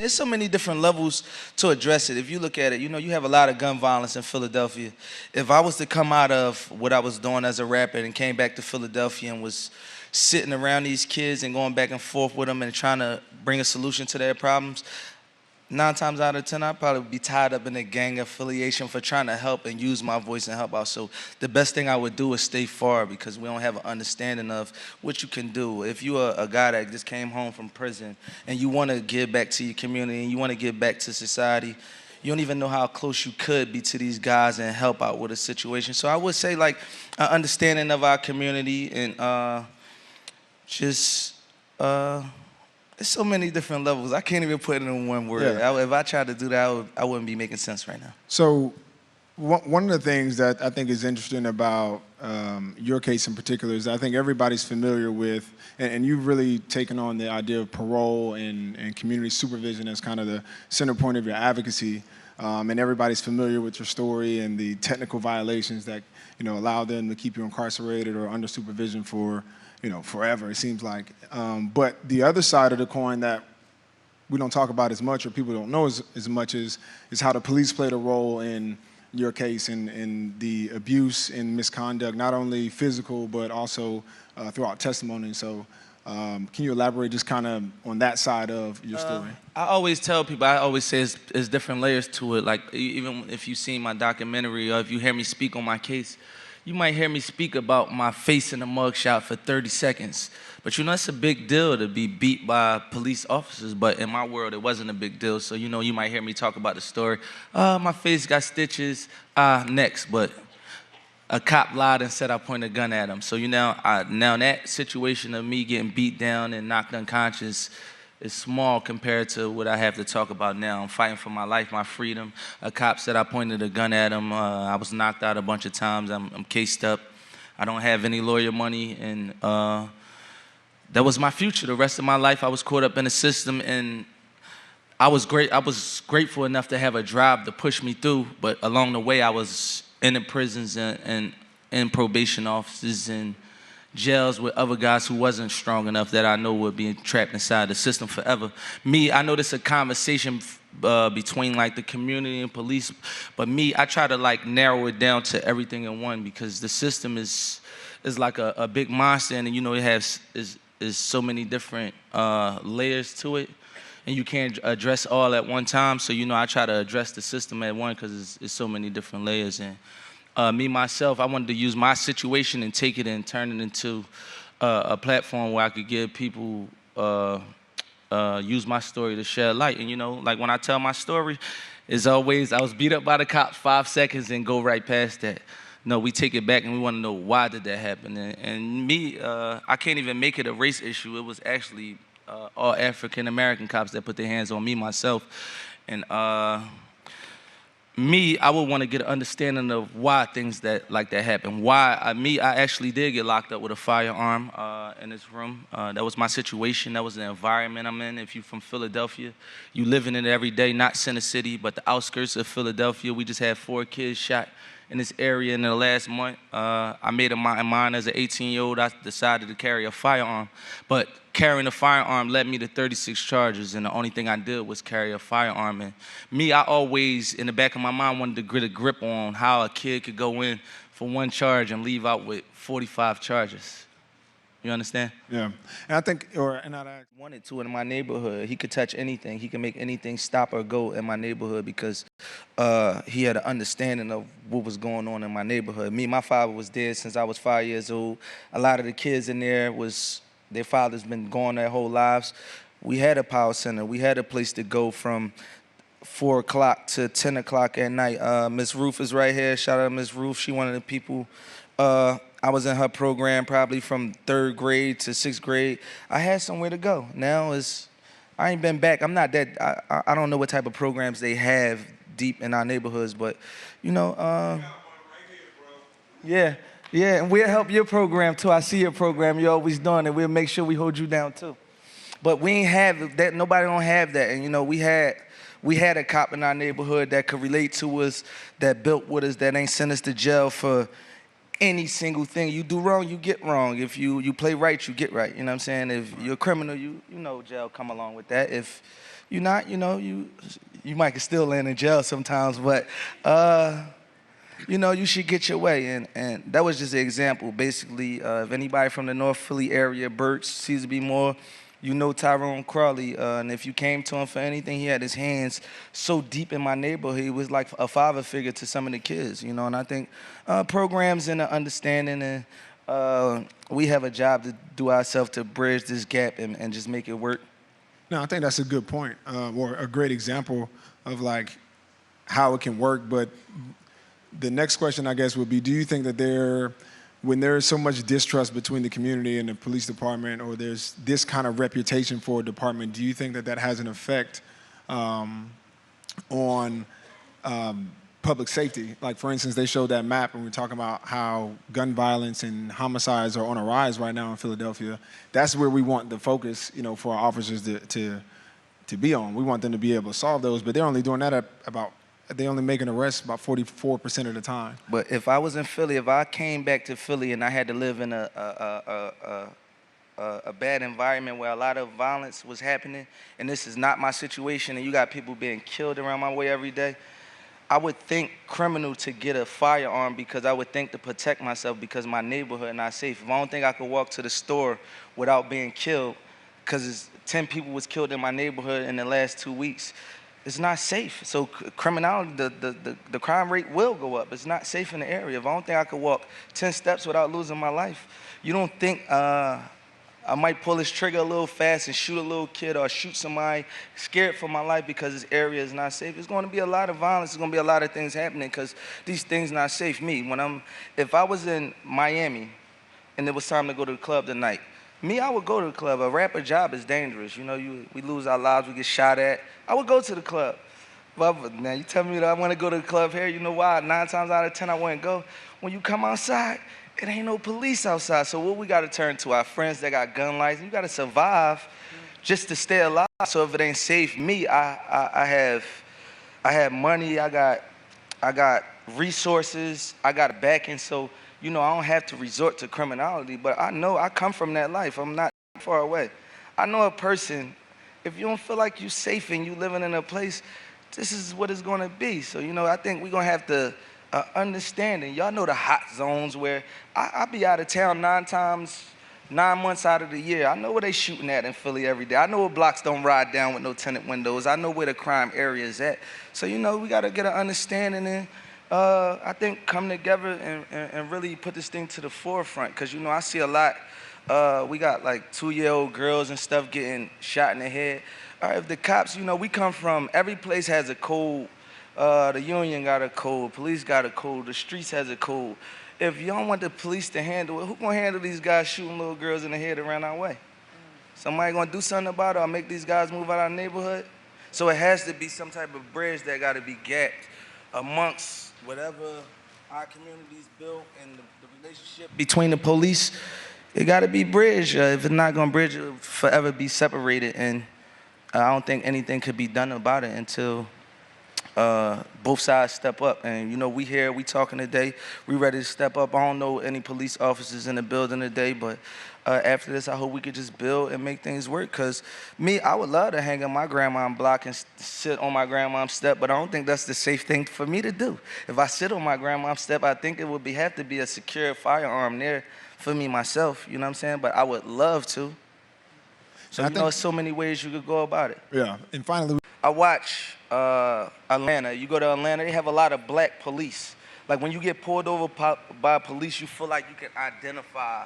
it's so many different levels to address it. If you look at it, you have a lot of gun violence in Philadelphia. If I was to come out of what I was doing as a rapper and came back to Philadelphia and was sitting around these kids and going back and forth with them and trying to bring a solution to their problems, 9 times out of 10, I'd probably be tied up in a gang affiliation for trying to help and use my voice and help out. So the best thing I would do is stay far because we don't have an understanding of what you can do. If you're a guy that just came home from prison and you want to give back to your community and you want to give back to society, you don't even know how close you could be to these guys and help out with a situation. So I would say like an understanding of our community and just... There's so many different levels. I can't even put it in one word. Yeah. If I tried to do that, I wouldn't be making sense right now. So one of the things that I think is interesting about your case in particular is I think everybody's familiar with, and you've really taken on the idea of parole and community supervision as kind of the center point of your advocacy. And everybody's familiar with your story and the technical violations that allow them to keep you incarcerated or under supervision for forever, it seems like. But the other side of the coin that we don't talk about as much or people don't know as much is how the police played a role in your case in the abuse and misconduct, not only physical, but also throughout testimony. So can you elaborate just kind of on that side of your story? I always tell people, I always say there's different layers to it. Like even if you've seen my documentary or if you hear me speak on my case, you might hear me speak about my face in a mugshot for 30 seconds. But it's a big deal to be beat by police officers. But in my world, it wasn't a big deal. So, you might hear me talk about the story. My face got stitches, next. But a cop lied and said I pointed a gun at him. So, now that situation of me getting beat down and knocked unconscious is small compared to what I have to talk about now. I'm fighting for my life, my freedom. A cop said I pointed a gun at him. I was knocked out a bunch of times. I'm cased up. I don't have any lawyer money, and that was my future. The rest of my life, I was caught up in the system, and I was grateful enough to have a drive to push me through, but along the way, I was in the prisons and in probation offices and jails with other guys who wasn't strong enough that I know would be trapped inside the system forever. Me, I know this is a conversation between like the community and police, but me, I try to like narrow it down to everything in one because the system is like a big monster, and it has is so many different layers to it, and you can't address all at one time. So I try to address the system at one because it's so many different layers. And me, myself, I wanted to use my situation and take it and turn it into a platform where I could give people, use my story to shed light. And, like when I tell my story, it's always, I was beat up by the cops 5 seconds and go right past that. No, we take it back and we want to know why did that happen. And me, I can't even make it a race issue. It was actually all African-American cops that put their hands on me, myself. And me, I would want to get an understanding of why things like that happen. Why, I actually did get locked up with a firearm in this room. That was my situation. That was the environment I'm in. If you're from Philadelphia, you live in it every day, not Center City, but the outskirts of Philadelphia. We just had 4 kids shot in this area in the last month. I made up my mind as an 18-year-old. I decided to carry a firearm. But carrying a firearm led me to 36 charges, and the only thing I did was carry a firearm. And me, I always, in the back of my mind, wanted to get a grip on how a kid could go in for 1 charge and leave out with 45 charges. You understand? Yeah. And I think, and I wanted to in my neighborhood. He could touch anything. He could make anything stop or go in my neighborhood because he had an understanding of what was going on in my neighborhood. Me, my father was dead since I was 5 years old. A lot of the kids in there their fathers been gone their whole lives. We had a power center. We had a place to go from 4 o'clock to 10 o'clock at night. Miss Ruth is right here. Shout out to Miss Ruth. She one of the people. I was in her program probably from 3rd grade to 6th grade. I had somewhere to go. Now I ain't been back. I'm not that, I don't know what type of programs they have deep in our neighborhoods, but yeah, and we'll help your program too. I see your program, you're always doing it. We'll make sure we hold you down too. But we ain't have that, nobody don't have that. And we had a cop in our neighborhood that could relate to us, that built with us, that ain't sent us to jail for any single thing. You do wrong, you get wrong. If you play right, you get right. You know what I'm saying? If you're a criminal, you know jail come along with that. If you're not, you might still land in jail sometimes, but you should get your way. And that was just an example. Basically, if anybody from the North Philly area, Burt, Caesar B. Moore, you know Tyrone Crawley. And if you came to him for anything, he had his hands so deep in my neighborhood. He was like a father figure to some of the kids, And I think programs and the understanding and we have a job to do ourselves to bridge this gap and just make it work. No, I think that's a good point, or a great example of like how it can work. But the next question, I guess, would be: do you think that when there's so much distrust between the community and the police department, or there's this kind of reputation for a department, do you think that that has an effect on public safety? Like, for instance, they showed that map, and we're talking about how gun violence and homicides are on a rise right now in Philadelphia. That's where we want the focus, for our officers to be on. We want them to be able to solve those, but they're only doing that they only make an arrest about 44% of the time. But if I was in Philly, if I came back to Philly and I had to live in a bad environment where a lot of violence was happening, and this is not my situation, and you got people being killed around my way every day, I would think criminal to get a firearm because I would think to protect myself because my neighborhood not safe. If I don't think I could walk to the store without being killed because 10 people was killed in my neighborhood in the last 2 weeks, it's not safe. So criminality, the crime rate will go up. It's not safe in the area. If I don't think I could walk 10 steps without losing my life, you don't think I might pull this trigger a little fast and shoot a little kid or shoot somebody scared for my life because this area is not safe. It's going to be a lot of violence. There's going to be a lot of things happening because these things not safe. If I was in Miami and it was time to go to the club tonight, I would go to the club. A rapper job is dangerous. We lose our lives, we get shot at. I would go to the club. But now you tell me that I want to go to the club here, you know why? 9 times out of 10 I wouldn't go. When you come outside, it ain't no police outside. So what we got to turn to? Our friends that got gun license. You got to survive just to stay alive. So if it ain't safe, I have money, I got resources, I got a backing. So I don't have to resort to criminality, but I know I come from that life. I'm not far away. I know a person, if you don't feel like you're safe and you living in a place, this is what it's gonna be. So, I think we're gonna have to understand it. Y'all know the hot zones where I be out of town 9 months out of the year. I know where they shooting at in Philly every day. I know what blocks don't ride down with no tinted windows. I know where the crime area is at. So, we gotta get an understanding and I think come together and really put this thing to the forefront because, I see a lot. We got like 2-year-old girls and stuff getting shot in the head. All right, if the cops, we come from, every place has a code. The union got a code, police got a code, the streets has a code. If you don't want the police to handle it, who gonna handle these guys shooting little girls in the head around our way? Somebody gonna do something about it or make these guys move out of our neighborhood? So it has to be some type of bridge that gotta be gapped amongst whatever our communities built and the relationship between the police. It got to be bridged. If it's not going to bridge, it'll forever be separated. And I don't think anything could be done about it until both sides step up. And, we here, we talking today. We ready to step up. I don't know any police officers in the building today, but after this, I hope we could just build and make things work. Because I would love to hang on my grandma's block and sit on my grandma's step, but I don't think that's the safe thing for me to do. If I sit on my grandma's step, I think it would have to be a secure firearm there for me myself, you know what I'm saying? But I would love to. So there's so many ways you could go about it. Yeah, and finally, I watch Atlanta. You go to Atlanta, they have a lot of black police. Like when you get pulled over by police, you feel like you can identify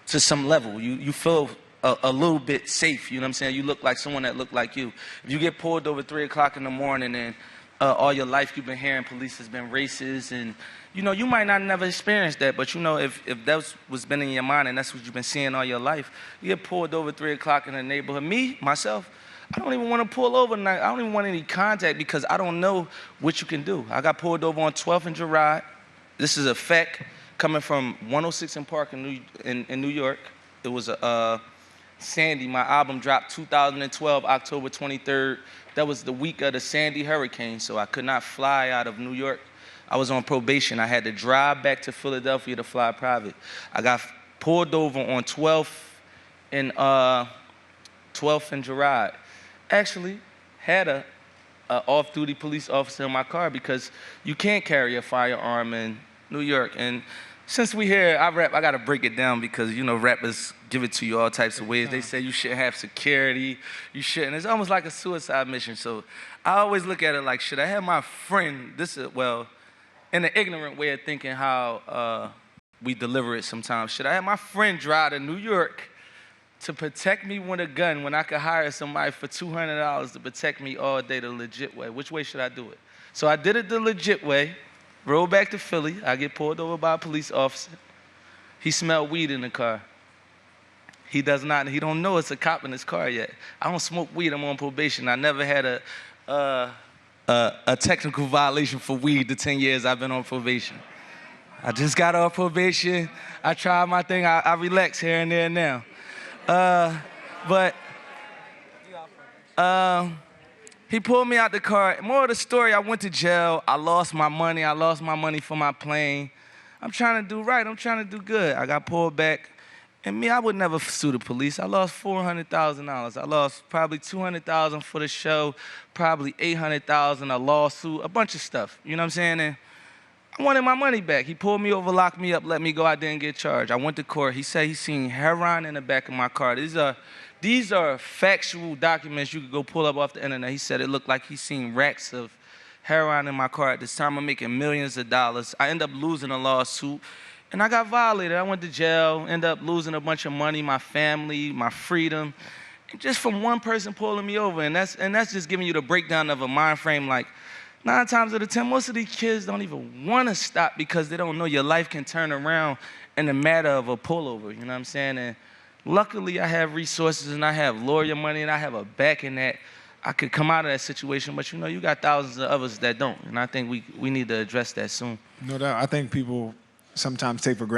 to some level. You feel a little bit safe, you know what I'm saying? You look like someone that look like you. If you get pulled over 3 o'clock in the morning and all your life you've been hearing police has been racist and, you might not never experience that, but if that's what's been in your mind and that's what you've been seeing all your life, you get pulled over 3 o'clock in the neighborhood. Myself, I don't even want to pull over tonight. I don't even want any contact because I don't know what you can do. I got pulled over on 12th and Girard. This is a fact coming from 106 and Park in New York. It was Sandy. My album dropped 2012, October 23rd. That was the week of the Sandy hurricane, so I could not fly out of New York I was on probation. I had to drive back to Philadelphia to fly private. I got pulled over on 12th and 12th and Girard. Actually, had a off-duty police officer in my car because you can't carry a firearm in New York. And since we here, I gotta break it down because, you know, rappers give it to you all types of ways. They say you shouldn't have security, you shouldn't. It's almost like a suicide mission. So I always look at it like, should I have my friend, in an ignorant way of thinking how we deliver it sometimes. Should I have my friend drive to New York to protect me with a gun when I could hire somebody for $200 to protect me all day the legit way? Which way should I do it? So I did it the legit way, rode back to Philly. I get pulled over by a police officer. He smelled weed in the car. He don't know it's a cop in his car yet. I don't smoke weed, I'm on probation. I never had a technical violation for weed the 10 years I've been on probation. I just got off probation. I tried my thing. I relax here and there now. He pulled me out the car. More of the story, I went to jail. I lost my money. I lost my money for my plane. I'm trying to do right. I'm trying to do good. I got pulled back. And me, I would never sue the police. I lost $400,000. I lost probably $200,000 for the show, probably $800,000 a lawsuit, a bunch of stuff. You know what I'm saying? And I wanted my money back. He pulled me over, locked me up, let me go. I didn't get charged. I went to court. He said he seen heroin in the back of my car. These are factual documents you could go pull up off the internet. He said it looked like he seen racks of heroin in my car. At this time, I'm making millions of dollars. I end up losing a lawsuit. And I got violated. I went to jail, ended up losing a bunch of money, my family, my freedom, and just from one person pulling me over. And that's just giving you the breakdown of a mind frame. Like 9 times out of 10, most of these kids don't even want to stop because they don't know your life can turn around in the matter of a pullover. You know what I'm saying? And luckily, I have resources and I have lawyer money and I have a backing that I could come out of that situation. But you know, you got thousands of others that don't. And I think we need to address that soon. No doubt. I think people sometimes take for granted